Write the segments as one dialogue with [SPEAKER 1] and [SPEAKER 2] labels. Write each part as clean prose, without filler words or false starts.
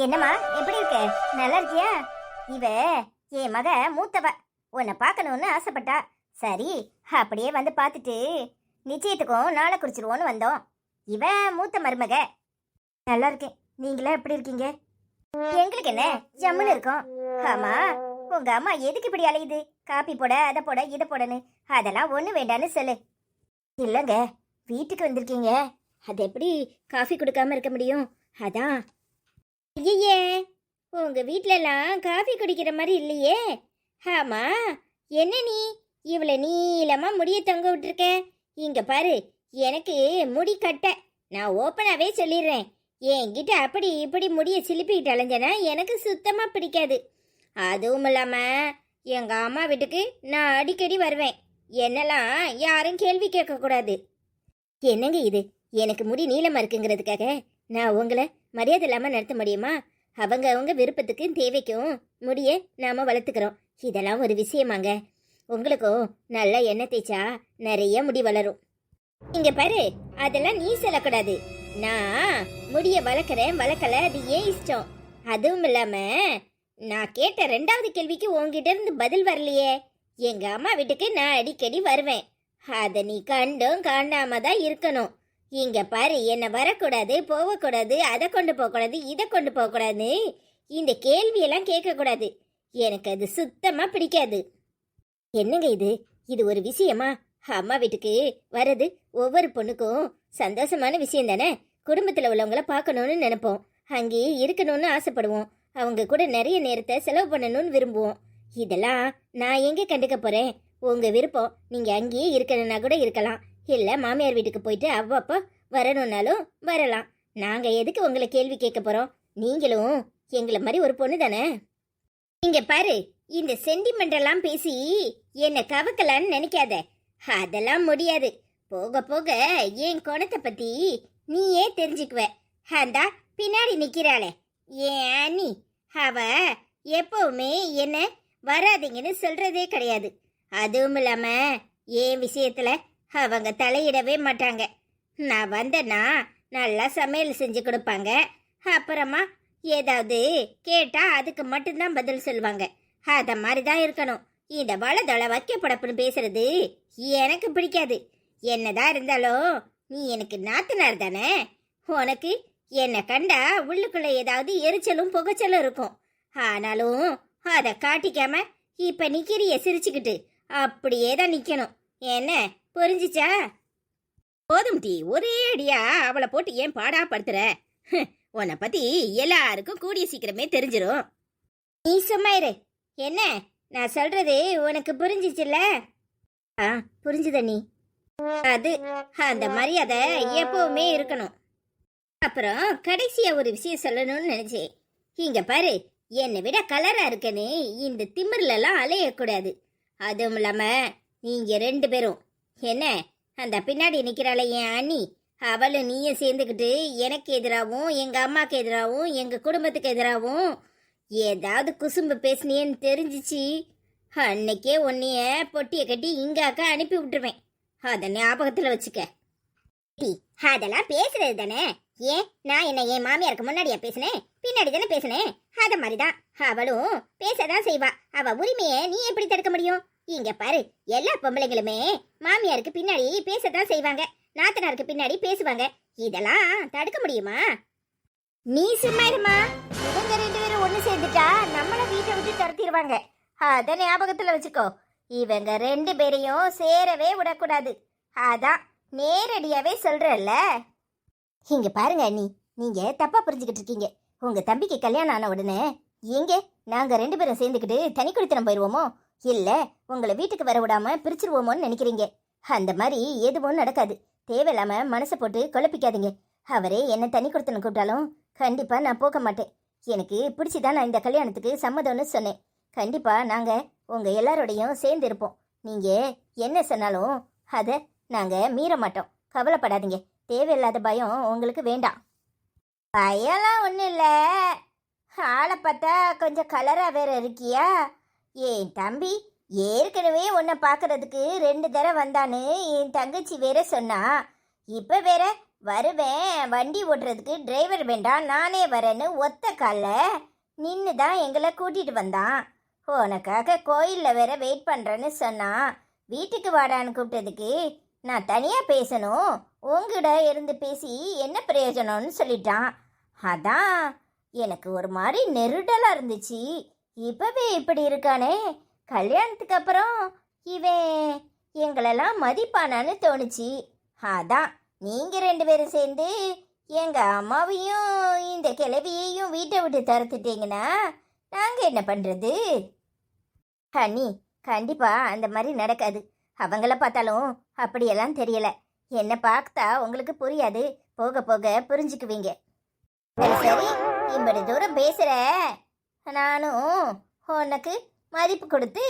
[SPEAKER 1] என்னம்மா எப்படி இருக்க? நல்லா இருக்கியா? இவ என் மக மூத்தவ. உன்னை பார்க்கணும்னு ஆசைப்பட்டா. சரி, அப்படியே வந்து பார்த்துட்டு நிச்சயத்துக்கும் நாளை குறிச்சிருவோன்னு வந்தோம். இவ மூத்த மருமக. நல்லா இருக்கேன். நீங்களா எப்படி இருக்கீங்க? எங்களுக்கு என்ன, ஜம்முன்னு இருக்கோம். ஆமா, உங்க அம்மா எதுக்கு இப்படி அலையுது? காப்பி போட, அதை போட, இதை போடன்னு. அதெல்லாம் ஒண்ணு வேண்டான்னு சொல்லு. இல்லைங்க, வீட்டுக்கு வந்திருக்கீங்க, அது எப்படி காஃபி கொடுக்காம இருக்க முடியும்? அதான். ஐயே, உங்க வீட்லலாம் காஃபி குடிக்கிற மாதிரி இல்லையே. ஆமா, என்ன நீ இவ்வளோ நீளமா முடிய தொங்க விட்டுருக்க? இங்க பாரு, எனக்கு முடி கட்ட. நான் ஓப்பனாவே சொல்லிடுறேன், என்கிட்ட அப்படி இப்படி முடிய சிலிப்பிக்கிட்டு அலைஞ்சனா எனக்கு சுத்தமா பிடிக்காது. அதுவும் இல்லாம எங்க அம்மா வீட்டுக்கு நான் அடிக்கடி வருவேன். என்னெல்லாம் யாரும் கேள்வி கேட்கக்கூடாது. என்னங்க இது? எனக்கு முடி நீளமா இருக்குங்கிறதுக்காக நான் உங்களை மரியாதை இல்லாமல் நடத்த முடியுமா? அவங்க விருப்பத்துக்கு தேவைக்கும் முடிய நாம வளர்த்துக்கிறோம். இதெல்லாம் ஒரு விஷயமாங்க? உங்களுக்கும் நல்லா எண்ணெய் தேய்ச்சா நிறைய முடி வளரும். இங்க பாரு, அதெல்லாம் நீ சொல்லக்கூடாது. நான் முடிய வளர்க்குறேன், வளர்க்கல, அது ஏன் இஷ்டம். அதுவும் இல்லாம நான் கேட்ட 2வது கேள்விக்கு உங்ககிட்ட இருந்து பதில் வரலையே. எங்க அம்மா வீட்டுக்கு நான் அடிக்கடி வருவேன், அதை நீ கண்டும் காண்டாம தான் இருக்கணும். இங்க பாரு, என்னை வரக்கூடாது, போகக்கூடாது, அதை கொண்டு போகக்கூடாது, இதை கொண்டு போகக்கூடாது, இந்த கேள்வியெல்லாம் கேட்கக்கூடாது. எனக்கு அது சுத்தமா பிடிக்காது. என்னங்க இது? இது ஒரு விஷயமா? அம்மா வீட்டுக்கு வர்றது ஒவ்வொரு பொண்ணுக்கும் சந்தோஷமான விஷயம் தானே. குடும்பத்தில் உள்ளவங்கள பார்க்கணும்னு நினைப்போம், அங்கேயே இருக்கணும்னு ஆசைப்படுவோம், அவங்க கூட நிறைய நேரத்தை செலவு பண்ணணும்னு விரும்புவோம். இதெல்லாம் நான் எங்கே கண்டுக்க போறேன்? உங்க விருப்பம். நீங்க அங்கேயே இருக்கணும்னா கூட இருக்கலாம், இல்லை மாமியார் வீட்டுக்கு போயிட்டு அவ்வப்போ வரணும்னாலும் வரலாம். நாங்க எதுக்கு உங்களை கேள்வி கேட்க போறோம்? நீங்களும் எங்களை மாதிரி ஒரு பொண்ணு தானே. இங்க பாரு, இந்த சென்டிமெண்டெல்லாம் பேசி என்னை கவக்கலான்னு நினைக்காத. அதெல்லாம் முடியாது. போக போக என் குணத்தை பத்தி நீயே தெரிஞ்சுக்குவ. அந்தா பின்னாடி நிக்கிறாளே ஏன் அண்ணி, அவ எப்பவுமே என்ன வராதீங்கன்னு சொல்றதே கிடையாது. அதுவும் இல்லாம என் விஷயத்துல அவங்க தலையிடவே மாட்டாங்க. நான் வந்தேன்னா நல்லா சமையல் செஞ்சு கொடுப்பாங்க. அப்புறமா ஏதாவது கேட்டா அதுக்கு மட்டும்தான் பதில் சொல்லுவாங்க. அத மாதிரி தான் இருக்கணும். இந்த வளதள வைக்க படப்புன்னு பேசுறது எனக்கு பிடிக்காது. என்னதான் இருந்தாலும் நீ எனக்கு நாத்தனார் தானே. உனக்கு என்னை கண்டா உள்ளுக்குள்ள ஏதாவது எரிச்சலும் புகைச்சலும் இருக்கும். ஆனாலும் அதை காட்டிக்காம இப்ப நிக்கிறிய சிரிச்சுக்கிட்டு அப்படியே தான் நிக்கணும். என்ன புரிஞ்சிச்சா? போதும் டி, ஒரே அடியா அவளை போட்டு ஏன் பாடா படுத்துற? உன்னை பத்தி எல்லாருக்கும் கூடிய சீக்கிரமே தெரிஞ்சிரும். நீ சும்மா இரு. என்ன நான் சொல்றது உனக்கு புரிஞ்சிச்சுல்ல? புரிஞ்சுத நீ. அது அந்த மரியாதை எப்பவுமே இருக்கணும். அப்புறம் கடைசியா ஒரு விஷயம் சொல்லணும்னு நினைச்சேன். இங்க பாரு, என்னை விட கலரா இருக்கன்னு இந்த திமிர்ல எல்லாம் அலையக்கூடாது. அதுவும் இல்லாம நீங்க 2 பேரும் என்ன, அந்த பின்னாடி நிக்கிறாளே என் அண்ணி, அவளும் நீயும் சேர்ந்துக்கிட்டு எனக்கு எதிராகவும் எங்க அம்மாக்கு எதிராகவும் எங்க குடும்பத்துக்கு எதிராகவும் ஏதாவது குசும்பு பேசினேன்னு தெரிஞ்சிச்சு, அன்னைக்கே உன்னைய பொட்டிய கட்டி இங்க அக்கா அனுப்பி விட்டுருவேன். அத ஞாபகத்துல வச்சுக்க. அதெல்லாம் பேசுறது தானே. ஏன் நான் என்ன என் மாமியாருக்கு முன்னாடியா பேசினேன்? பின்னாடி தானே பேசினேன். அத மாதிரிதான் அவளும் பேசதான் செய்வா. அவ உரிமையை நீ எப்படி தடுக்க முடியும்? இங்க பாரு, எல்லா பொம்பளைங்களுமே மாமியாருக்கு பின்னாடி பேசதான் செய்வாங்க, நாத்தனாருக்கு பின்னாடி பேசுவாங்க. இதெல்லாம் தடுக்க முடியுமா? நீ சும்மா இருமா. இவங்க 2 பேரும் ஒண்ணு சேர்ந்துட்டா நம்மள வீட்டை விட்டு துரத்திடுவாங்க. அத ஞாபகத்துல வச்சுக்கோ. இவங்க 2 பேரையும் சேரவே விடக்கூடாது. அதான் நேரடியாவே சொல்றல்ல. இங்க பாருங்க அண்ணி, நீங்க தப்பா புரிஞ்சுக்கிட்டு இருக்கீங்க. உங்க தம்பிக்கு கல்யாணம் ஆன உடனே எங்க நாங்க 2 பேரும் சேர்ந்துக்கிட்டு தனி குடித்தனம் போயிடுவோமோ, இல்ல உங்களை வீட்டுக்கு வர விடாம பிரிச்சிருவோமோன்னு நினைக்கிறீங்க. அந்த மாதிரி எதுவும் நடக்காது. தேவையில்லாம மனசை போட்டு குழப்பிக்காதீங்க. அவரே என்ன தனி குடித்தனம் கூப்பிட்டாலும் கண்டிப்பா நான் போக மாட்டேன். எனக்கு பிடிச்சிதான் நான் இந்த கல்யாணத்துக்கு சம்மதம்னு சொன்னேன். கண்டிப்பா நாங்க உங்க எல்லாரோடையும் சேர்ந்து இருப்போம். நீங்க என்ன சொன்னாலும் அதை நாங்க மீற மாட்டோம். கவலைப்படாதீங்க. தேவையில்லாத பயம் உங்களுக்கு வேண்டாம். பயம்லாம் ஒன்றும் இல்லை. ஆளை பார்த்தா கொஞ்சம் கலராக வேற இருக்கியா? என் தம்பி ஏற்கனவே உன்னை பார்க்கறதுக்கு 2 தடவை வந்தான்னு என் தங்கச்சி வேற சொன்னா. இப்போ வேற வருவேன், வண்டி ஓட்டுறதுக்கு டிரைவர் வேண்டாம், நானே வரேன்னு ஒத்த கால்ல நின்று தான் எங்களை கூட்டிட்டு வந்தான். உனக்காக கோயிலில் வேற வெயிட் பண்ணுறேன்னு சொன்னான். வீட்டுக்கு வாடான்னு கூப்பிட்டதுக்கு நான் தனியாக பேசணும், உங்ககிட்ட இருந்து பேசி என்ன பிரயோஜனம்னு சொல்லிட்டான். அதான் எனக்கு ஒரு மாதிரி நெருடலாக இருந்துச்சு. இப்பவே இப்படி இருக்கானே, கல்யாணத்துக்கு அப்புறம் இவன் எங்களெல்லாம் மதிப்பானான்னு தோணுச்சு. அதான் நீங்கள் 2 பேரும் சேர்ந்து எங்கள் அம்மாவையும் இந்த கிழவியையும் வீட்டை விட்டு துரத்துட்டீங்கன்னா நாங்கள் என்ன பண்ணுறது? அண்ணி, கண்டிப்பாக அந்த மாதிரி நடக்காது. அவங்கள பார்த்தாலும் அப்படியெல்லாம் தெரியல. என்னை பார்த்தா உங்களுக்கு புரியாது, போக போக புரிஞ்சுக்குவீங்க. சரி சரி, இப்படி தூரம் பேசுகிற, நானும் உனக்கு மதிப்பு கொடுத்து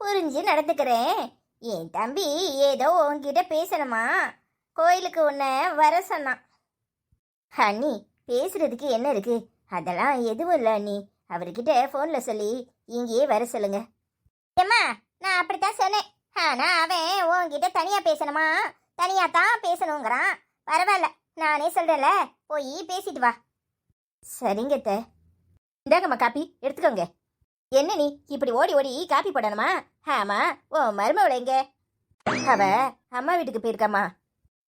[SPEAKER 1] புரிஞ்சு நடந்துக்கிறேன். என் தம்பி ஏதோ உன்கிட்ட பேசணுமா, கோயிலுக்கு உன்னை வர சொன்னான். அண்ணி, பேசுறதுக்கு என்ன இருக்கு? அதெல்லாம் எதுவும் இல்லை அண்ணி. அவர்கிட்ட ஃபோனில் சொல்லி இங்கேயே வர சொல்லுங்க. ஏம்மா, நான் அப்படித்தான் சொன்னேன். ஆனால் அவன் உன்கிட்ட தனியாக பேசணுமா, தனியாக தான் பேசணுங்கிறான். பரவாயில்ல, நானே சொல்கிறேன்ல, போய் பேசிட்டு வா. சரிங்க அத்தை. இந்தாங்கம்மா காப்பி எடுத்துக்கோங்க. என்ன நீ இப்படி ஓடி ஓடி காப்பி போடணுமா? ஆமா, ஓ மருமவளை எங்க? அவ அம்மா வீட்டுக்கு போயிருக்காம்மா.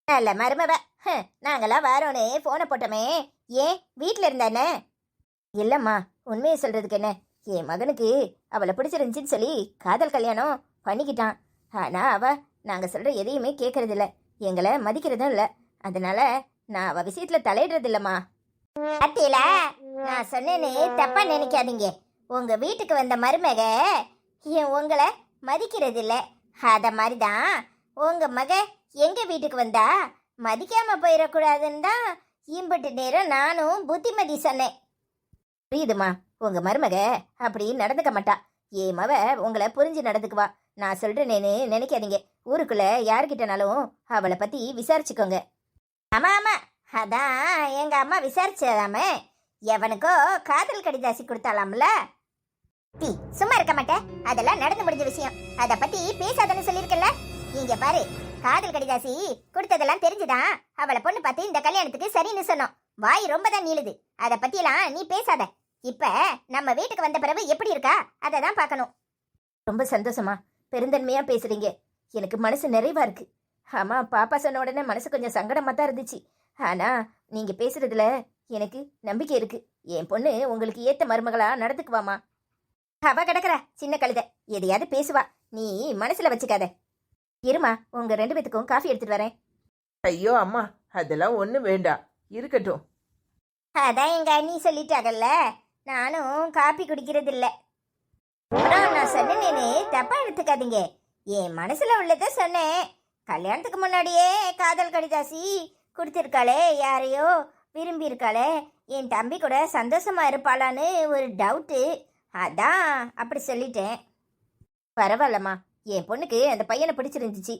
[SPEAKER 1] நல்ல மருமவ. நாங்களாம் வரோன்னு போனை போட்டோமே, ஏன் வீட்டில் இருந்தானே? இல்லைம்மா, உண்மையை சொல்றதுக்கு என்ன, என் மகனுக்கு அவளை பிடிச்சிருந்துச்சின்னு சொல்லி காதல் கல்யாணம் பண்ணிக்கிட்டான். ஆனா அவ நாங்கள் சொல்ற எதையுமே கேட்கறதில்ல, எங்களை மதிக்கிறதும் இல்லை. அதனால நான் அவ விஷயத்துல தலையிடுறது இல்லம்மா. அத்தியில நான் சொன்னேன்னு தப்பா நினைக்காதீங்க. உங்க வீட்டுக்கு வந்த மருமக உங்களை மதிக்கிறது இல்லை. அத மாதிரிதான் உங்க மக எங்க வீட்டுக்கு வந்தா மதிக்காம போயிடக்கூடாதுன்னு தான் இம்பட்டு நேரம் நானும் புத்திமதி சொன்னேன். புரியுதுமா, உங்க மருமக அப்படி நடந்துக்க மாட்டா. ஏ மவ உங்களை புரிஞ்சு நடந்துக்குவா. நான் சொல்றேனேன்னு நினைக்காதீங்க. ஊருக்குள்ள யாருக்கிட்டனாலும் அவளை பத்தி விசாரிச்சுக்கோங்க. ஆமா ஆமா, அதான் எங்க அம்மா விசாரிச்சதாமே, எவனுக்கோ காதல் கடிதாசி கொடுத்தாலாம்ல. டீ சும்மா இருக்க மாட்டேன், அதெல்லாம் நடந்து முடிஞ்ச விஷயம், அத பத்தி பேசாதன்னு சொல்லியிருக்கல. இங்க பாரு, காதல் கடிதாசி கொடுத்ததெல்லாம் தெரிஞ்சுதான் அவளை பொண்ணு பார்த்து இந்த கல்யாணத்துக்கு சரின்னு சொன்னோம். வாய் ரொம்ப தான் நீளுது, அத பத்திலாம் நீ பேசாத. இப்ப நம்ம வீட்டுக்கு வந்த பிறகு எப்படி இருக்கா அதை தான் பார்க்கணும். ரொம்ப சந்தோஷமா, பெருந்தன்மையா பேசுறீங்க. எனக்கு மனசு நிறைவா இருக்கு. ஆமா, பாப்பா சொன்ன உடனே மனசு கொஞ்சம் சங்கடமா தான் இருந்துச்சு. ஆனா நீங்க பேசுறதுல எனக்கு நம்பிக்கை இருக்கு. என் பொண்ணு உங்களுக்கு ஏத்த மருமகளா நடந்துக்குவாமா. அவ கிடக்குற சின்ன கழுத, எதையாவது பேசுவா, நீ மனசுல வச்சுக்காத. இருமா, உங்க 2 பேத்துக்கும் காஃபி எடுத்துட்டு வரேன்.
[SPEAKER 2] ஐயோ அம்மா, அதெல்லாம் ஒன்றும் வேண்டாம், இருக்கட்டும்.
[SPEAKER 1] அதான் எங்க அண்ணி சொல்லிட்டாங்கல்ல, நானும் காப்பி குடிக்கிறது இல்ல. அப்புறம் நான் சொன்னேன்னு தப்பா எடுத்துக்காதீங்க. என் மனசுல உள்ளத சொன்னேன். கல்யாணத்துக்கு முன்னாடியே காதல் கடிதாசி கொடுத்திருக்காளே, யாரையோ விரும்பி இருக்காளே, என் தம்பி கூட சந்தோஷமா இருப்பாளான்னு ஒரு டவுட்டு, அதான் அப்படி சொல்லிட்டேன். பரவாயில்லம்மா, என் பொண்ணுக்கு அந்த பையனை பிடிச்சிருந்துச்சு.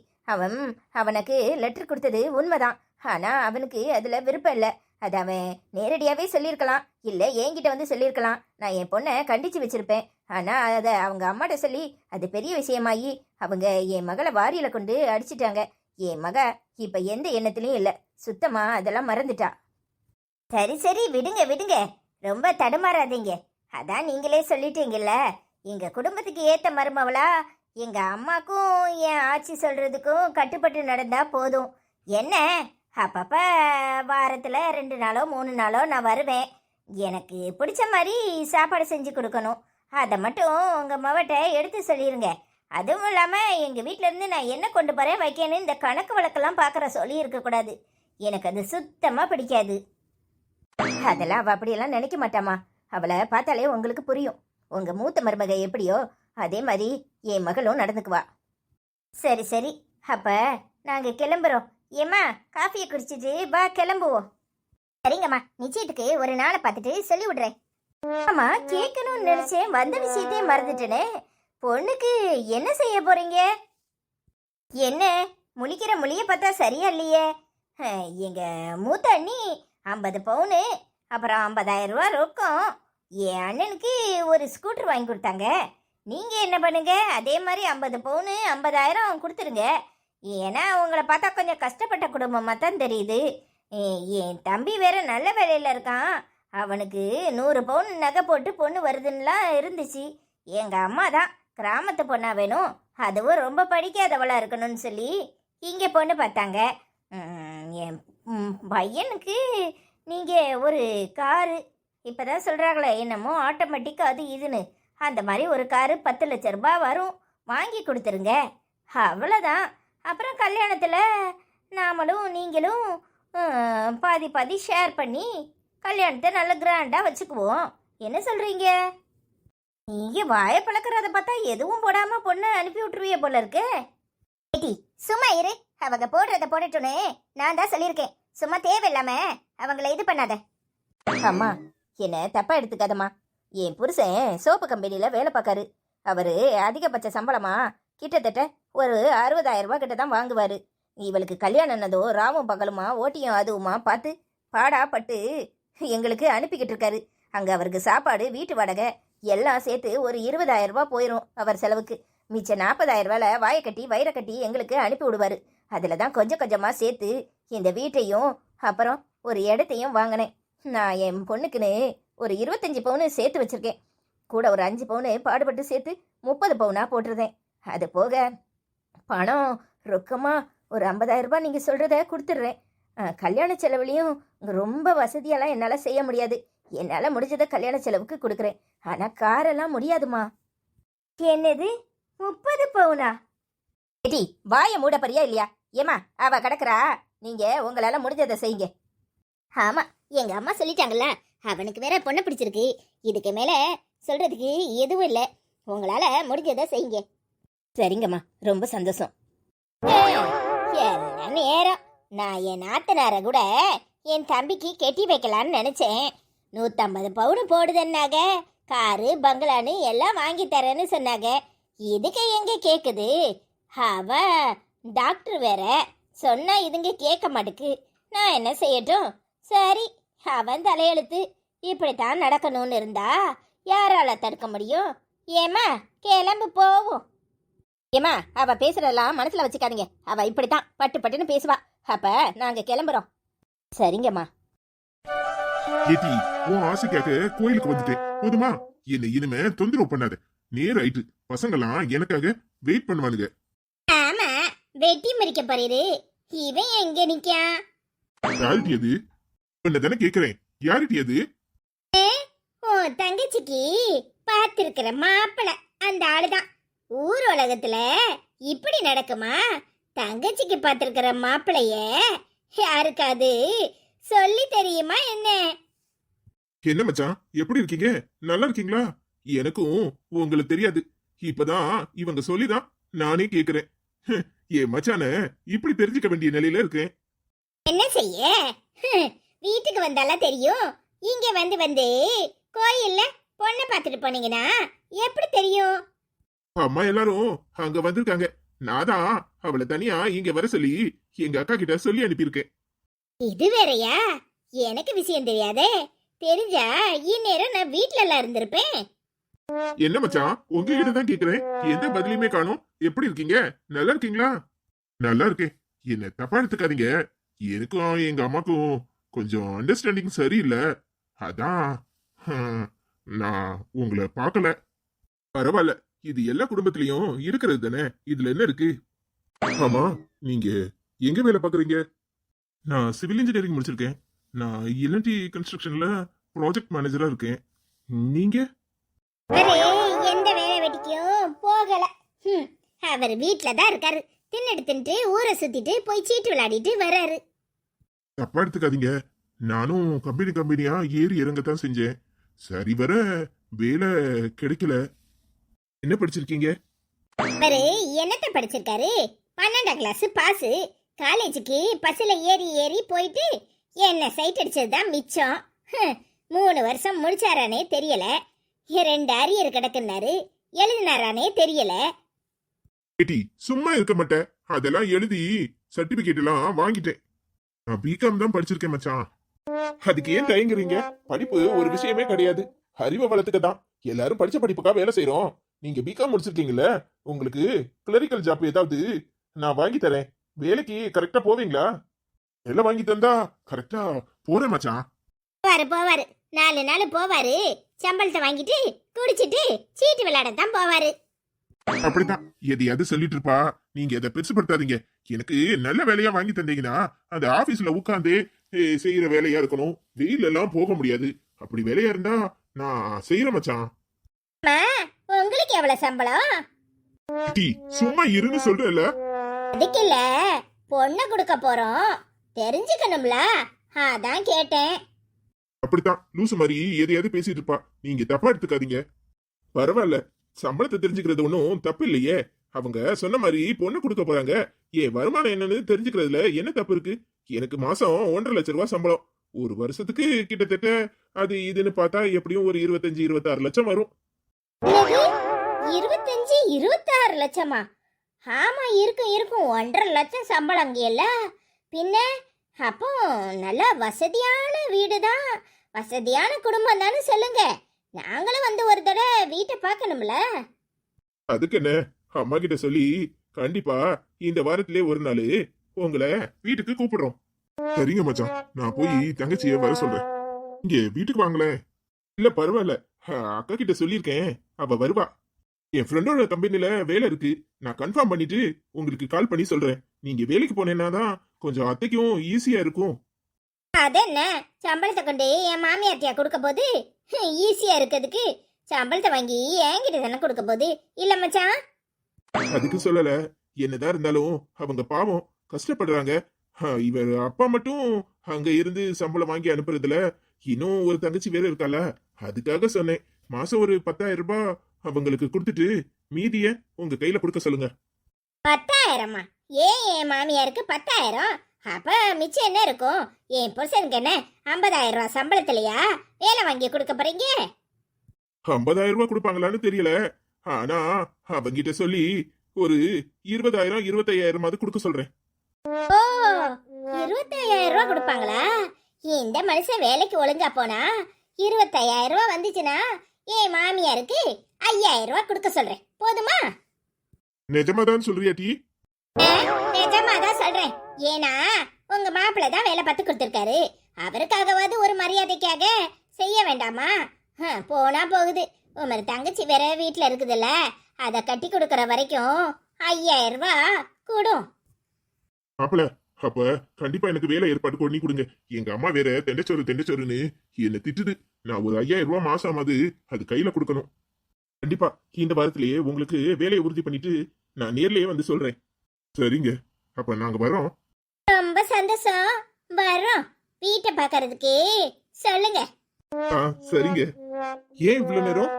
[SPEAKER 1] அவனுக்கு லெட்டர் கொடுத்தது உண்மைதான். ஆனா அவனுக்கு அதுல விருப்பம் இல்லை. அது அவன் நேரடியாவே சொல்லியிருக்கலாம், இல்லை என்கிட்ட வந்து சொல்லியிருக்கலாம். நான் என் பொண்ணை கண்டிச்சு வச்சிருப்பேன். ஆனா அதை அவங்க அம்மாட்ட சொல்லி அது பெரிய விஷயமாயி அவங்க என் மகளை வாரியில கொண்டு அடிச்சிட்டாங்க. என் மக இப்ப எந்த எண்ணத்திலையும் இல்லை, சுத்தமா அதெல்லாம் மறந்துட்டா. சரி சரி, விடுங்க விடுங்க, ரொம்ப தடுமாறாதீங்க. அதான் நீங்களே சொல்லிட்டீங்கல்ல, எங்க குடும்பத்துக்கு ஏத்த மருமவளா எங்க அம்மாக்கும் என் ஆட்சி சொல்றதுக்கும் கட்டுப்பட்டு நடந்தா போதும். என்ன அப்பப்ப வாரத்துல 2 நாளோ 3 நாளோ நான் வருவேன். எனக்கு பிடிச்ச மாதிரி சாப்பாடு செஞ்சு கொடுக்கணும். அதை மட்டும் உங்க மவட்ட எடுத்து சொல்லிருங்க. அதுவும் இல்லாம எங்க வீட்ல இருந்து நான் என்ன கொண்டு போறேன் வைக்கணும் இந்த கணக்கு வழக்கெல்லாம் பாக்குற சொல்லி இருக்க கூடாது. எனக்கு அது சுத்தமா பிடிக்காது. அதெல்லாம் அவ அப்படியெல்லாம் நினைக்க மாட்டாமா. அவளை பார்த்தாலே உங்களுக்கு புரியும். உங்க மூத்த மருமக எப்படியோ அதே மாதிரி என் மகளும் நடந்துக்குவா. சரி சரி, அப்ப நாங்க கிளம்புறோம். ஏம்மா, காஃபியை குடிச்சிட்டு வா கிளம்புவோம். சரிங்கம்மா, நிச்சயத்துக்கு ஒரு நாளை பார்த்துட்டு சொல்லி விடுறேன். ஆமா, கேட்கணும்னு நினைச்சேன், வந்த விஷயத்தையே மறந்துட்டேனே. பொண்ணுக்கு என்ன செய்ய போறீங்க? என்ன முழிக்கிற மொழிய பார்த்தா சரியா இல்லையே. எங்க மூத்த அண்ணி 50 பவுனு அப்புறம் 50,000 ரூபா ரொக்கம் என் அண்ணனுக்கு ஒரு ஸ்கூட்டர் வாங்கி கொடுத்தாங்க. நீங்க என்ன பண்ணுங்க, அதே மாதிரி 50 பவுனு 50,000 கொடுத்துருங்க. ஏன்னா உங்களை பார்த்தா கொஞ்சம் கஷ்டப்பட்ட குடும்பமாக தான் தெரியுது. என் தம்பி வேற நல்ல வேலையில் இருக்கான். அவனுக்கு 100 பவுன் நகை போட்டு பொண்ணு வருதுன்னுலாம் இருந்துச்சு. எங்கள் அம்மா தான் கிராமத்து பொண்ணா வேணும், அதுவும் ரொம்ப படிக்காதவளா இருக்கணும்னு சொல்லி இங்கே பொண்ணு பார்த்தாங்க. என் பையனுக்கு நீங்கள் ஒரு காரு இப்போ தான் சொல்கிறாங்களே என்னமோ ஆட்டோமேட்டிக் அது இதுன்னு, அந்த மாதிரி ஒரு காரு 10 லட்ச ரூபாய் வரும், வாங்கி கொடுத்துருங்க. அவ்வளோதான். அப்புறம் கல்யாணத்தில் நாமளும் நீங்களும் பாதி பாதி ஷேர் பண்ணி கல்யாணத்தை நல்ல கிராண்டாக வச்சுக்குவோம். என்ன சொல்கிறீங்க? நீங்கள் வாயை பழக்கிறத பார்த்தா எதுவும் போடாமல் பொண்ணை அனுப்பி விட்டுருவிய போல இருக்கு. ஏடி சும்மா இரு, அவங்க போடுறத போடட்டுன்னு நான் தான் சொல்லியிருக்கேன். சும்மா தேவையில்லாம அவங்கள இது பண்ணாத. அம்மா என்ன தப்பா எடுத்துக்காதம்மா. என் புருஷன் சோப்பு கம்பெனியில் வேலை பார்க்காரு. அவர் அதிகபட்ச சம்பளமா கிட்டத்தட்ட ஒரு 60,000 ரூபாய் கிட்ட தான் வாங்குவார். இவளுக்கு கல்யாணம்னதோ ராவும் பகலுமா ஓட்டியும் அதுவுமா பார்த்து பாடாப்பட்டு எங்களுக்கு அனுப்பிக்கிட்டு இருக்காரு. அங்கே அவருக்கு சாப்பாடு வீட்டு வாடகை எல்லாம் சேர்த்து ஒரு 20,000 ரூபாய் போயிடும் அவர் செலவுக்கு. மிச்சம் 40,000 ரூபாயில் வாயை கட்டி வயிறை கட்டி எங்களுக்கு அனுப்பி விடுவார். அதில் தான் கொஞ்சம் கொஞ்சமாக சேர்த்து இந்த வீட்டையும் அப்புறம் ஒரு இடத்தையும் வாங்கினேன். நான் என் பொண்ணுக்குன்னு ஒரு 25 பவுனு சேர்த்து வச்சுருக்கேன். கூட ஒரு 5 பவுனு பாடுபட்டு சேர்த்து 30 பவுனாக போட்டிருந்தேன். அது போக பணம் ரொக்கமாக ஒரு 50,000 ரூபாய் நீங்கள் சொல்கிறத கொடுத்துட்றேன். கல்யாண செலவுலையும் ரொம்ப வசதியெல்லாம் என்னால் செய்ய முடியாது. என்னால் முடிஞ்சதை கல்யாண செலவுக்கு கொடுக்குறேன். ஆனால் காரெல்லாம் முடியாதுமா. என்னது 30 பவுனா? ஏடி வாயை மூட பறியா இல்லையா? ஏமா அவ கிடக்குறா, நீங்கள் உங்களால் முடிஞ்சதை செய்யுங்க. ஆமாம், எங்கள் அம்மா சொல்லிட்டாங்கல்ல, அவனுக்கு வேற பொண்ணை பிடிச்சிருக்கு. இதுக்கு மேலே சொல்கிறதுக்கு எதுவும் இல்லை. உங்களால் முடிஞ்சதை செய்யுங்க. சரிங்கம்மா, ரொம்ப சந்தோஷம். என்ன நேரம், நான் என் நாத்தனாரை கூட என் தம்பிக்கு கெட்டி வைக்கலான்னு நினச்சேன். 150 பவுனு போடுதுன்னாக, காரு பங்களான்னு எல்லாம் வாங்கி தரேன்னு சொன்னாங்க. இதுக்கு எங்க கேட்குது? அவ டாக்டர் வேற சொன்னா இதுங்க கேட்க மாட்டுக்கு. நான் என்ன செய்யட்டும்? சரி, அவன் தலையெழுத்து இப்படித்தான் நடக்கணும்னு இருந்தா யாரால தடுக்க முடியும்? ஏமா கிளம்பு போவோம். ஏமா அவ பேசுறதெல்லாம் மனசுல வச்சுக்காதீங்க. அவ இப்படித்தான் பட்டு பட்டுன்னு பேசுவா. அப்ப நாங்க கிளம்புறோம். சரிங்கம்மா.
[SPEAKER 3] ஏடி உன் ஆசைக்காக கோயிலுக்கு வந்துட்டேன், போதுமா? என்ன இனிமே தொந்தரவு பண்ணாத. நேர் ஆயிட்டு, பசங்கெல்லாம் எனக்காக வெயிட் பண்ணுவானுங்க.
[SPEAKER 1] ஆமா, வெட்டி மறிக்க போறீரு. இவன் எங்க நிக்கா?
[SPEAKER 3] யாருட்டி அது? தானே கேக்குறேன், யாருட்டி அது?
[SPEAKER 1] ஓ தங்கச்சிக்கு பார்த்திருக்கிற மாப்பிள அந்த ஆளுதான். ஊர் உலகத்துல இப்படி நடக்குமா? தங்கச்சிக்கு பார்த்திருக்கிற மாப்பிளைய யாருக்காது சொல்லி தெரியுமா என்ன?
[SPEAKER 3] என்ன மச்சான், எப்படி இருக்கீங்க? நல்லா இருக்கீங்களா? எனக்கும் உங்களுக்கு தெரியாது. இப்பதான் இவங்க சொல்லிதான் நானே கேக்குறேன். என் மச்சான இப்படி தெரிஞ்சுக்க வேண்டிய நிலையில இருக்கேன்.
[SPEAKER 1] என்ன செய்ய, வீட்டுக்கு வந்தாலாம் தெரியும். இங்க வந்து கோயில்ல பொண்ணை பார்த்துட்டு போனீங்கன்னா எப்படி தெரியும்?
[SPEAKER 3] அம்மா எல்லாரும் அங்க வந்திருக்காங்க. நான் தான் அவளை தனியா இங்க வர சொல்லி எங்க அக்கா கிட்ட சொல்லி அனுப்பியிருக்கேன்.
[SPEAKER 1] இது வேறயா? எனக்கு விஷயம் தெரியாதே. தெரிஞ்சா இந்நேரம் நான் வீட்ல எல்லாம் இருந்திருப்பேன்.
[SPEAKER 3] என்ன மச்சான், உங்ககிட்ட தான் கேக்குறேன், எந்த பதிலையுமே காணோம். எப்படி இருக்கீங்க? நல்லா இருக்கீங்களா? நல்லா இருக்கேன். என்ன தப்பா எடுத்துக்காதீங்க, எனக்கும் எங்க அம்மாக்கும் கொஞ்சம் அண்டர்ஸ்டாண்டிங் சரியில்லை. அதான் நான் உங்களை பார்க்கல. பரவாயில்ல, இது எல்லா குடும்பத்திலயும் இருக்கிறது தானே, இதுல என்ன இருக்கு? ஆமா, நீங்க எங்க வேலை பாக்குறீங்க? நான் சிவில் இன்ஜினியரிங் முடிச்சிருக்கேன். நான் எல்என்டி கன்ஸ்ட்ரக்ஷன்ல ப்ராஜெக்ட் மேனேஜரா இருக்கேன். நீங்க?
[SPEAKER 1] எந்த வேலை வெட்டிக்கும் போகல. அவர் வீட்ல தான் இருக்காரு. தின்னுட்டு ஊரை சுத்திட்டு போய் சீட்டு விளையாடிட்டு வர்றாரு.
[SPEAKER 3] தப்பா எடுத்துக்காதீங்க, நானும் கம்பெனியா ஏறி இறங்கத்தான் செஞ்சேன். சரி வர வேலை கிடைக்கல. என்ன படிச்சிருக்கீங்க?
[SPEAKER 1] அவரு என்னத்தை படிச்சிருக்காரு? 12ஆம் கிளாஸ் பாஸ். காலேஜுக்கு பஸ்ல ஏறி போயிட்டு என்ன சைட் அடிச்சதுதான் மிச்சம். 3 வருஷம் முடிச்சாரானே தெரியல. 2 அரியர் கிடக்குனாரு, எழுதினாரானே தெரியல.
[SPEAKER 3] ஏடி சும்மா இருக்க மாட்டேன், அதெல்லாம் எழுதி சர்டிபிகேட் எல்லாம் வாங்கிட்டேன். நான் பிகாம் தான் படிச்சிருக்கேன் மச்சான். அதுக்கு ஏன் தயங்குறீங்க? படிப்பு ஒரு விஷயமே கிடையாது, அறிவை வளர்த்துக்க தான். எல்லாரும் படிச்ச படிப்புக்கா வேலை செய்யறோம். நீங்க பிகாம் முடிச்சிருக்கீங்கல்ல, உங்களுக்கு கிளரிக்கல் ஜாப் ஏதாவது நான் வாங்கி தரேன். வேலைக்கு கரெக்டா போவீங்களா? எல்லாம் வாங்கி தந்தா கரெக்டா போறேன் மச்சான்.
[SPEAKER 1] போவாரு 4 நாள் போவாரு. சம்பளத்தை வாங்கிட்டு குடிச்சிட்டு சீட்டு விளையாடத்தான் போவாரு.
[SPEAKER 3] அப்படித்தான் எதையாவது சொல்லிட்டு இருப்பா. நீங்க எதை பெருசுப்படுத்தாதீங்க. எனக்கு நல்ல வேலையா வாங்கி தந்தீங்கன்னா அந்த ஆபீஸ்ல உட்காந்து செய்யற வேலையா இருக்கணும். வெயில எல்லாம் போக முடியாது. அப்படி வேலையா இருந்தா நான் செய்யற மச்சான்.
[SPEAKER 1] உங்களுக்கு எவ்வளவு சம்பளம்?
[SPEAKER 3] டீ சும்மா இருன்னு சொல்றேன்ல.
[SPEAKER 1] அதுக்கு இல்ல, பொண்ணை கொடுக்க போறோம், தெரிஞ்சுக்கணும்ல, அதான் கேட்டேன்.
[SPEAKER 3] அப்படித்தான் லூசு மாதிரி எதையாவது பேசிட்டு இருப்பா. நீங்க தப்பா எடுத்துக்காதீங்க. பரவாயில்ல, சம்பளத்தை தெரிஞ்சுக்கிறது ஒன்றும் தப்பு இல்லையே. அவங்க சொன்ன மாதிரி பொண்ணு கொடுக்க போறாங்க. வருமானம் என்னன்னு தெரிஞ்சுக்கிறதுல என்ன தப்பு இருக்கு? எனக்கு மாசம் 1.5 லட்சம் ரூபாய் சம்பளம். ஒரு வருஷத்துக்கு கிட்டத்தட்ட அது இதுன்னு பார்த்தா எப்படியும் ஒரு 25-26 லட்சம் வரும்.
[SPEAKER 1] 25-26 லட்சமா? ஆமா, இருக்கும் 1.5 லட்சம் சம்பளம் அங்கேயல்ல. பின்ன அப்போ நல்ல வசதியான வீடுதான், வசதியான குடும்பம் தானே சொல்லுங்க. நாங்களும் வந்து ஒரு தடவை வீட்டை பார்க்கணும்ல.
[SPEAKER 3] அதுக்கு என்ன, அம்மா கிட்ட சொல்லி கண்டிப்பா இந்த வாரத்திலே ஒரு நாள் உங்களை வீட்டுக்கு கூப்பிடுறோம். சரிங்க மச்சான், நான் போய் தங்கச்சிய வர சொல்றேன். இங்க வீட்டுக்கு வாங்களேன். இல்ல பரவாயில்ல, அக்கா கிட்ட சொல்லியிருக்கேன், அவ வருவா. என் ஃப்ரெண்டோட கம்பெனில வேலை இருக்கு. நான் கன்ஃபார்ம் பண்ணிட்டு உங்களுக்கு கால் பண்ணி சொல்றேன். நீங்க வேலைக்கு போனேன்னா தான் கொஞ்சம் அத்தைக்கும் ஈஸியா இருக்கும்.
[SPEAKER 1] அது என்ன, சம்பளத்தை கொண்டு என் மாமியார்ட்டியா கொடுக்க போது? ஈஸியா இருக்கிறதுக்கு சம்பளத்தை வாங்கி என்கிட்ட தானே கொடுக்க போது, இல்ல மச்சான்?
[SPEAKER 3] அதுக்கு சொல்லல. என்னதான் இருந்தாலும் அவங்க பாவம் கஷ்டப்படுறாங்க. இவர் அப்பா மட்டும் அங்க இருந்து சம்பளம் வாங்கி அனுப்புறதுல இன்னும் ஒரு தங்கச்சி வேற இருக்கால, அதுக்காக சொன்னேன். மாசம் ஒரு 10,000 ரூபாய் அவங்களுக்கு கொடுத்துட்டு மீதிய உங்க கையில கொடுக்க சொல்லுங்க.
[SPEAKER 1] 10,000மா? என் மாமியாருக்கு 10,000? அப்ப மிச்சம் என்ன இருக்கும்? என் புருஷனுக்கு என்ன 50,000 ரூபாய் சம்பளத்திலயா வேலை வாங்கி கொடுக்க போறீங்க?
[SPEAKER 3] 50,000 ரூபாய் கொடுப்பாங்களான்னு தெரியல. ஆனா அவங்கிட்ட சொல்லி ஒரு 20,000 25,000 கொடுக்க சொல்றேன்.
[SPEAKER 1] ஓ, 25,000 ரூபாய் கொடுப்பாங்களா? இந்த மனுஷன் வேலைக்கு ஒழுங்கா போனா 25,000 ரூபாய் வந்துச்சுன்னா என் மாமியாருக்கு 5,000 ரூபாய் கொடுக்க சொல்றேன். போதுமா?
[SPEAKER 3] நிஜமாதான் சொல்றியா டீ?
[SPEAKER 1] நிஜமாதான் சொல்றேன். ஏன்னா உங்க மாப்பிள்ளை தான் வேலை பார்த்து கொடுத்துருக்காரு. அவருக்காகவாது ஒரு மரியாதைக்காக செய்ய வேண்டாமா? போனா போகுது. உமர் தங்கச்சி வேற வீட்டுல இருக்குதுல்ல, அதை கட்டி கொடுக்கற வரைக்கும் 5,000 ரூபாய் கூடும்.
[SPEAKER 3] மாப்பிள, அப்ப கண்டிப்பா எனக்கு வேலை ஏற்பாடு பண்ணி கொடுங்க. எங்க அம்மா வேற தெண்டச்சோறுன்னு என்ன திட்டுது. நான் ஒரு 5,000 ரூபாய் மாசமாவது அது கையில கொடுக்கணும். கண்டிப்பா இந்த வாரத்திலேயே உங்களுக்கு வேலையை உறுதி பண்ணிட்டு நான் நேர்லயே வந்து சொல்றேன். சரிங்க, அப்ப நாங்க வரோம்.
[SPEAKER 1] ரொம்ப சந்தோஷம். வரோம். வீட்டை பாக்கறதுக்கு சொல்லுங்க.
[SPEAKER 3] சரிங்க. ஏன் இவ்வளவு நேரம்?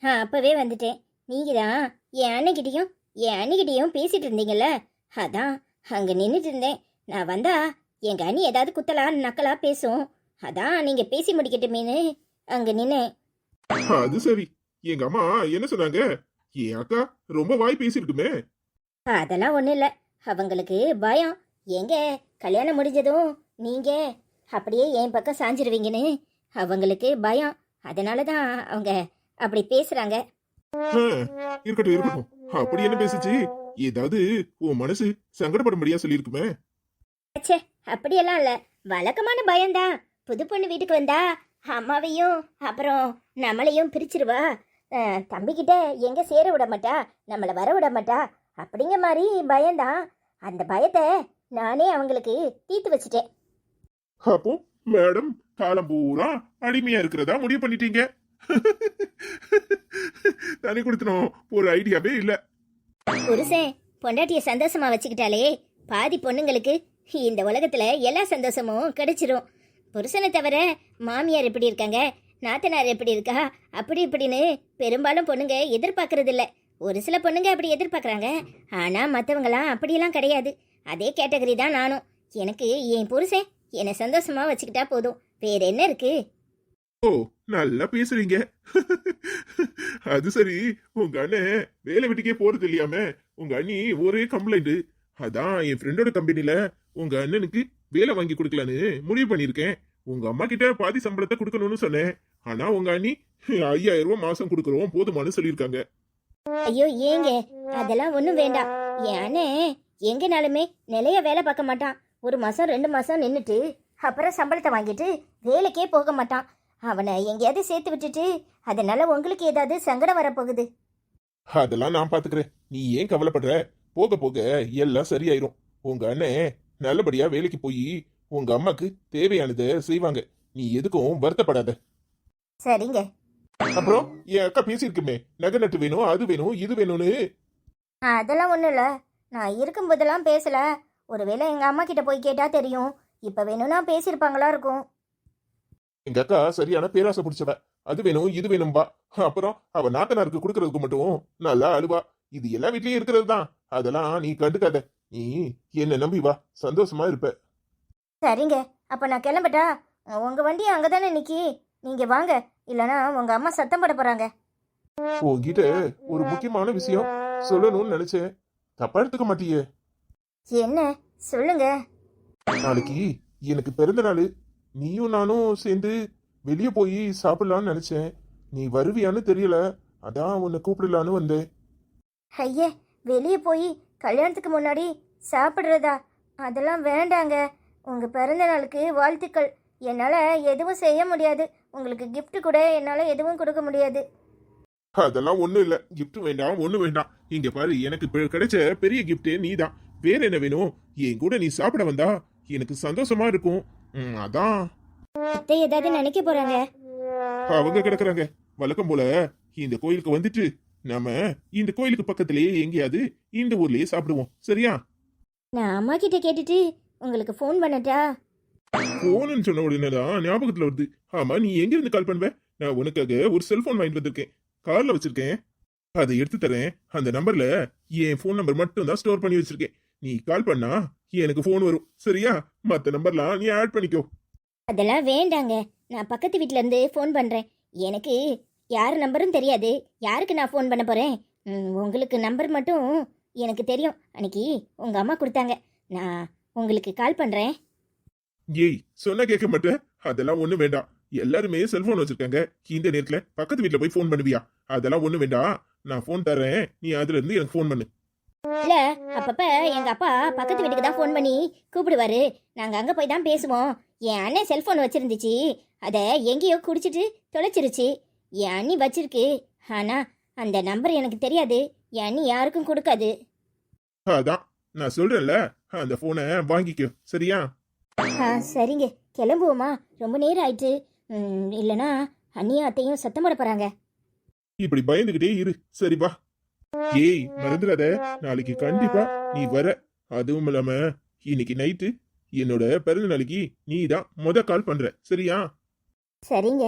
[SPEAKER 1] அப்பவே வந்துட்டேன். நீங்க தான் என் அண்ணிக்கிட்டையும் பேசிட்டு இருந்தீங்கல்ல, அதான் அங்க நின்றுட்டு இருந்தேன். நான் வந்தா எங்க அண்ணி ஏதாவது குத்தலா நக்கலா பேசும், அதான் நீங்க பேசி முடிக்கட்டுமேனு அங்க நின்னேன்.
[SPEAKER 3] அது சரி. எங்க அம்மா என்ன சொன்னாங்க? என் அக்கா ரொம்ப வாய் பேசிருக்குமே.
[SPEAKER 1] அதெல்லாம் ஒண்ணும் இல்ல, அவங்களுக்கு பயம். எங்க கல்யாணம் முடிஞ்சதும் நீங்க அப்படியே என் பக்கம் சாஞ்சிருவீங்கன்னு அவங்களுக்கு பயம். அதனாலதான் அவங்க அப்படி பேசுறாங்க.
[SPEAKER 3] இருக்கட்டும். அப்படி என்ன பேசுச்சு? ஏதாவது உன் மனசு சங்கடப்படும்படியா சொல்லிருக்குமே?
[SPEAKER 1] ச்சே, அப்படியெல்லாம் இல்ல, வழக்கமான பயம்தான். புது பொண்ணு வீட்டுக்கு வந்தா அம்மாவையும் அப்புறம் நம்மளையும் பிரிச்சிருவா. தம்பிக்கிட்ட எங்க சேர விட மாட்டா, நம்மளை வர விட மாட்டா, அப்படிங்கிற மாதிரி பயம்தான். அந்த பயத்தை நானே அவங்களுக்கு தீர்த்து வச்சுட்டேன்.
[SPEAKER 3] அப்போ மேடம் காலம் பூரா அடிமையா இருக்கிறதா முடிவு பண்ணிட்டீங்க. தனி கொடுத்தனும் ஒரு ஐடியாவே இல்ல.
[SPEAKER 1] புருஷன் பொண்டாட்டிய சந்தோஷமா வச்சுக்கிட்டாலே பாதி பொண்ணுங்களுக்கு இந்த உலகத்துல எல்லா சந்தோஷமும் கிடைச்சிரும். புருஷனை தவிர மாமியார் எப்படி இருக்காங்க, நாத்தனார் எப்படி இருக்கா, அப்படி இப்படின்னு பெரும்பாலும் பொண்ணுங்க எதிர்பார்க்கறது இல்ல. ஒரு சில பொண்ணுங்க அப்படி எதிர்பார்க்கறாங்க, ஆனா மற்றவங்களாம் அப்படியெல்லாம் கிடையாது. அதே கேட்டகரி தான் நானும். எனக்கு என் புருஷன் என்னை சந்தோஷமா வச்சுக்கிட்டா போதும், வேற என்ன இருக்கு?
[SPEAKER 3] ஓ, நல்லா பேசுறீங்க. அது சரி, உங்க அண்ணன் வேலை வீட்டுக்கே போறது இல்லையாமே. உங்க அண்ணி ஒரே கம்ப்ளைண்ட். அதான் என் ஃப்ரெண்டோட கம்பெனில உங்க அண்ணனுக்கு வேலை வாங்கி கொடுக்கலான்னு முடிவு பண்ணிருக்கேன். உங்க அம்மா கிட்ட பாதி சம்பளத்தை கொடுக்கணும்னு சொன்னேன். ஆனா உங்க அண்ணி 5,000 ரூபாய் மாசம் கொடுக்கறோம் போதுமானு சொல்லியிருக்காங்க.
[SPEAKER 1] ஐயோ ஏங்க, அதெல்லாம் ஒண்ணும் வேண்டாம். என் அண்ணன் எங்கனாலுமே நிலைய வேலை பார்க்க மாட்டான். ஒரு மாசம் 2 மாசம் நின்றுட்டு அப்புறம் சம்பளத்தை வாங்கிட்டு வேலைக்கே போக மாட்டான். அவனை எங்கேயாவது சேர்த்து விட்டுட்டு அதனால உங்களுக்கு ஏதாவது சங்கடம் வரப்போகுது.
[SPEAKER 3] அதெல்லாம் நான் பாத்துக்கிறேன். நீ ஏன் கவலைப்படுற? போக போக எல்லாம் சரியாயிரும். உங்க அண்ணன் நல்லபடியா வேலைக்கு போய் உங்க அம்மாக்கு தேவையானதை செய்வாங்க. நீ எதுக்கும் வருத்தப்படாத.
[SPEAKER 1] சரிங்க.
[SPEAKER 3] அப்புறம் என் அக்கா பேசியிருக்குமே, நகை நட்டு வேணும், அது வேணும், இது வேணும்னு.
[SPEAKER 1] அதெல்லாம் ஒன்றும் இல்லை. நான் இருக்கும்போதெல்லாம் பேசல. ஒருவேளை எங்கள் அம்மா கிட்ட போய் கேட்டா தெரியும். இப்போ வேணும்னா பேசியிருப்பாங்களா இருக்கும்.
[SPEAKER 3] எங்க அக்கா சரியான பேராசை பிடிச்சவ. அது வேணும், இது வேணும்பா. அப்புறம் அவ நாத்தனாருக்கு கொடுக்கறதுக்கு மட்டும் நல்லா அழுவா. இது எல்லா வீட்லயும் இருக்கிறது தான். அதெல்லாம் நீ கண்டுக்காத. நீ என்ன நம்பி வா, சந்தோஷமா இருப்ப.
[SPEAKER 1] சரிங்க, அப்போ நான் கிளம்பட்டா? உங்கள் வண்டி அங்கே தானே நிற்கி. நீங்கள் வாங்க, இல்லைன்னா உங்கள் அம்மா சத்தம் போட போகிறாங்க.
[SPEAKER 3] உன்கிட்ட ஒரு முக்கியமான விஷயம் சொல்லணும்னு நினைச்சேன். தப்பா எடுத்துக்க மாட்டியே?
[SPEAKER 1] என்ன சொல்லுங்க.
[SPEAKER 3] நாளைக்கு எனக்கு பிறந்த நாள். நீயும் நானும் சேர்ந்து வெளியே போய் சாப்பிடலான்னு நினைச்சேன். நீ வருவியான்னு தெரியல. அதான் உன்னை கூப்பிடலான்னு வந்தேன்.
[SPEAKER 1] ஐயே, வெளியே போய் கல்யாணத்துக்கு முன்னாடி சாப்பிட்றதா? அதெல்லாம் வேண்டாங்க. உங்கள் பிறந்த நாளுக்கு வாழ்த்துக்கள். என்னால் எதுவும் செய்ய முடியாது. உங்களுக்கு gift கூட என்னால் எதுவும் கொடுக்க முடியாது.
[SPEAKER 3] அதெல்லாம் ஒண்ணும் இல்ல. gift வேண்டாம், ஒண்ணும் வேண்டாம். இங்க பாரு, எனக்கு கிடைச்ச பெரிய கிஃப்டே நீதான். வேற என்ன வேணும்? என் கூட நீ சாப்பிட வந்தா எனக்கு சந்தோஷமா இருக்கும். அதான்.
[SPEAKER 1] அத்தை ஏதாவது நினைக்க போகிறாங்க.
[SPEAKER 3] அவங்க கிடக்குறாங்க. வழக்கம் போல இந்த கோயிலுக்கு வந்துட்டு நாம இந்த கோயிலுக்கு பக்கத்திலேயே எங்கேயாவது இந்த ஊர்லயே சாப்பிடுவோம். சரியா?
[SPEAKER 1] நான் அம்மா கிட்ட கேட்டுட்டு உங்களுக்கு ஃபோன் பண்ணட்டா?
[SPEAKER 3] போன்னு சொன்ன உடனேதான் ஞாபகத்துல வருது. ஆமா, நீ எங்க இருந்து கால் பண்ணுவ? நான் உனக்காக ஒரு செல்போன் வாங்கிட்டு வந்திருக்கேன். கார்ல வச்சிருக்கேன். அதை எடுத்து தரேன். அந்த நம்பர்ல என் ஃபோன் நம்பர் மட்டும் தான் ஸ்டோர் பண்ணி வச்சிருக்கேன். நீ கால் பண்ணா எனக்கு ஃபோன் வரும். சரியா? மத்த நம்பர்லாம் நீ ஆட் பண்ணிக்கோ.
[SPEAKER 1] அதெல்லாம் வேண்டாங்க. நான் பக்கத்து வீட்ல இருந்து ஃபோன் பண்ணுறேன். எனக்கு யார் நம்பரும் தெரியாது. யாருக்கு நான் ஃபோன் பண்ண போகிறேன்? உங்களுக்கு நம்பர் மட்டும் எனக்கு தெரியும். அன்னைக்கு உங்கள் அம்மா கொடுத்தாங்க. நான் உங்களுக்கு கால் பண்ணுறேன்.
[SPEAKER 3] ஏய், சொன்னா கேட்க மாட்டேன். அதெல்லாம் ஒண்ணு வேண்டாம். எல்லாருமே செல்போன் வச்சிருக்காங்க. இந்த நேரத்துல பக்கத்து வீட்டுல போய் ஃபோன் பண்ணுவியா? அதெல்லாம் ஒண்ணு வேண்டாம். நான் ஃபோன் தரேன். நீ அதுல இருந்து எனக்கு ஃபோன் பண்ணு.
[SPEAKER 1] இல்லை, அப்பப்போ எங்கள் அப்பா பக்கத்து வீட்டுக்கு தான் ஃபோன் பண்ணி கூப்பிடுவாரு. நாங்கள் அங்கே போய் தான் பேசுவோம். என் அண்ணன் செல்ஃபோன் வச்சுருந்துச்சு. அதை எங்கேயோ குடிச்சிட்டு தொலைச்சிருச்சு. என் அண்ணி வச்சிருக்கு. ஆனால் அந்த நம்பர் எனக்கு தெரியாது. என் அண்ணி யாருக்கும் கொடுக்காது.
[SPEAKER 3] அதான் நான் சொல்றேன்ல, அந்த போனை வாங்கிக்கோ. சரியா?
[SPEAKER 1] சரிங்க, கிளம்புவோமா? ரொம்ப நேரம் ஆயிட்டு. இல்லைனா அண்ணியும் அத்தையும் சத்தம் போட போகிறாங்க.
[SPEAKER 3] இப்படி பயந்துகிட்டே இரு. சரி வா. ஏய், மறந்துடாத. நாளைக்கு கண்டிப்பா நீ வர. அதுவும் இல்லாம இன்னைக்கு நைட்டு என்னோட பிறந்த நாளைக்கு நீ தான் கால் பண்ற. சரியா?
[SPEAKER 1] சரிங்க.